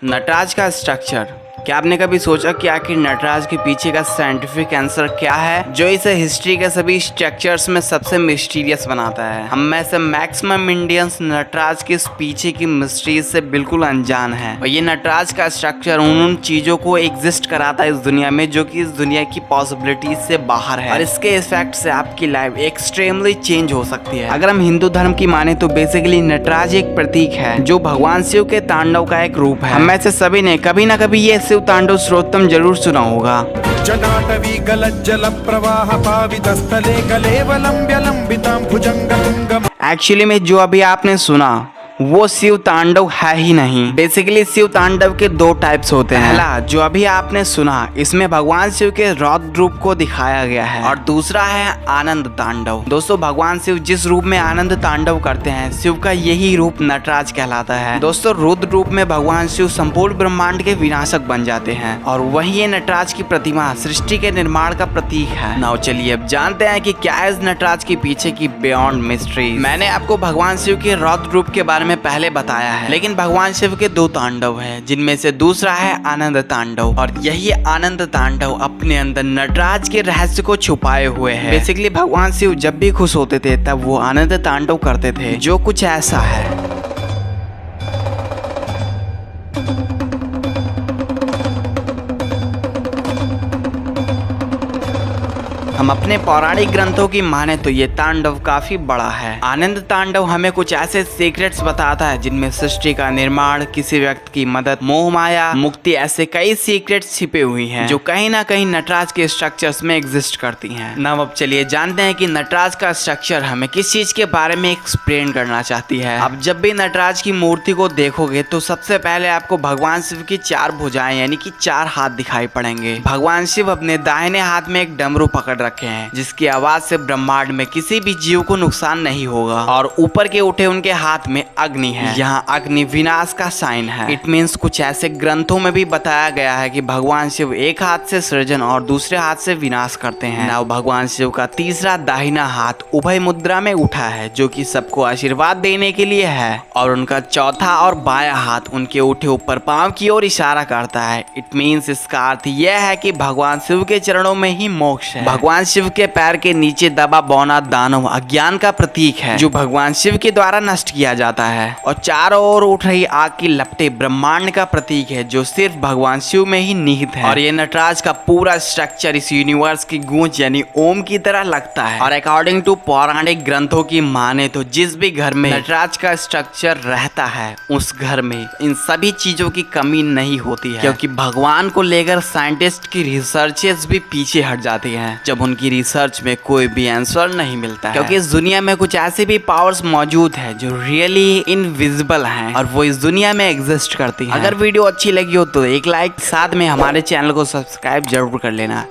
नटराज का स्ट्रक्चर। क्या आपने कभी सोचा कि आखिर नटराज के पीछे का साइंटिफिक आंसर क्या है जो इसे हिस्ट्री के सभी स्ट्रक्चर्स में सबसे मिस्टीरियस बनाता है? हम में से मैक्सिमम इंडियंस नटराज के इस पीछे की मिस्ट्रीज से बिल्कुल अनजान हैं और ये नटराज का स्ट्रक्चर उन चीजों को एग्जिस्ट कराता है इस दुनिया में जो कि इस दुनिया की पॉसिबिलिटीज से बाहर है और इसके इफेक्ट से आपकी लाइफ एक्सट्रीमली चेंज हो सकती है। अगर हम हिंदू धर्म की माने तो बेसिकली नटराज एक प्रतीक है जो भगवान शिव के तांडव का एक रूप है। हम में से सभी ने कभी ना कभी ये तांडव श्रोतम जरूर सुना होगा। जटाटवी गलज्जल प्रवाह पावितस्थले कलेवलंब्य लंबितां भुजंगतुंगम। एक्चुअली में जो अभी आपने सुना वो शिव तांडव है ही नहीं। बेसिकली शिव तांडव के दो टाइप्स होते हैं। पहला जो अभी आपने सुना इसमें भगवान शिव के रौद्र रूप को दिखाया गया है और दूसरा है आनंद तांडव। दोस्तों भगवान शिव जिस रूप में आनंद तांडव करते हैं शिव का यही रूप नटराज कहलाता है। दोस्तों रुद्र रूप में भगवान शिव संपूर्ण ब्रह्मांड के विनाशक बन जाते हैं और वही ये नटराज की प्रतिमा सृष्टि के निर्माण का प्रतीक है। नाउ चलिए अब जानते हैं कि क्या है इस नटराज के पीछे की बियॉन्ड मिस्ट्री। मैंने आपको भगवान शिव के रौद्र रूप के बारे में पहले बताया है, लेकिन भगवान शिव के दो तांडव हैं जिनमें से दूसरा है आनंद तांडव और यही आनंद तांडव अपने अंदर नटराज के रहस्य को छुपाए हुए है। बेसिकली भगवान शिव जब भी खुश होते थे तब वो आनंद तांडव करते थे जो कुछ ऐसा है। हम अपने पौराणिक ग्रंथों की माने तो ये तांडव काफी बड़ा है। आनंद तांडव हमें कुछ ऐसे सीक्रेट्स बताता है जिनमें सृष्टि का निर्माण, किसी व्यक्ति की मदद, मोह माया, मुक्ति, ऐसे कई सीक्रेट्स छिपे हुई हैं जो कहीं ना कहीं नटराज के स्ट्रक्चर्स में एग्जिस्ट करती हैं। नाउ अब चलिए जानते हैं कि नटराज का स्ट्रक्चर हमें किस चीज के बारे में एक्सप्लेन करना चाहती है। अब जब भी नटराज की मूर्ति को देखोगे तो सबसे पहले आपको भगवान शिव की चार भुजाएं यानी कि चार हाथ दिखाई पड़ेंगे। भगवान शिव अपने दाहिने हाथ में एक डमरू पकड़ रखे हैं जिसकी आवाज से ब्रह्मांड में किसी भी जीव को नुकसान नहीं होगा और ऊपर के उठे उनके हाथ में अग्नि है। यहाँ अग्नि विनाश का साइन है। इट मीन्स कुछ ऐसे ग्रंथों में भी बताया गया है कि भगवान शिव एक हाथ से सृजन और दूसरे हाथ से विनाश करते हैं। नाउ भगवान शिव का तीसरा दाहिना हाथ उभय मुद्रा में उठा है जो कि सबको आशीर्वाद देने के लिए है और उनका चौथा और बाया हाथ उनके उठे ऊपर पांव की ओर इशारा करता है। इट मीन्स इसका अर्थ यह है कि भगवान शिव के चरणों में ही मोक्ष है। भगवान शिव के पैर के नीचे दबा बौना दानव अज्ञान का प्रतीक है जो भगवान शिव के द्वारा नष्ट किया जाता है और चारों ओर उठ रही आग की लपटें ब्रह्मांड का प्रतीक है जो सिर्फ भगवान शिव में ही निहित है। और ये नटराज का पूरा स्ट्रक्चर इस यूनिवर्स की गूंज यानी ओम की तरह लगता है और अकॉर्डिंग टू पौराणिक ग्रंथों की माने तो जिस भी घर में नटराज का स्ट्रक्चर रहता है उस घर में इन सभी चीजों की कमी नहीं होती है क्योंकि भगवान को लेकर साइंटिस्ट की रिसर्चेस भी पीछे हट जाती हैं जब उनकी रिसर्च में कोई भी आंसर नहीं मिलता है क्योंकि इस दुनिया में कुछ ऐसे भी पावर्स मौजूद है जो रियली इनविजिबल हैं और वो इस दुनिया में एग्जिस्ट करती हैं। अगर वीडियो अच्छी लगी हो तो एक लाइक, साथ में हमारे चैनल को सब्सक्राइब जरूर कर लेना।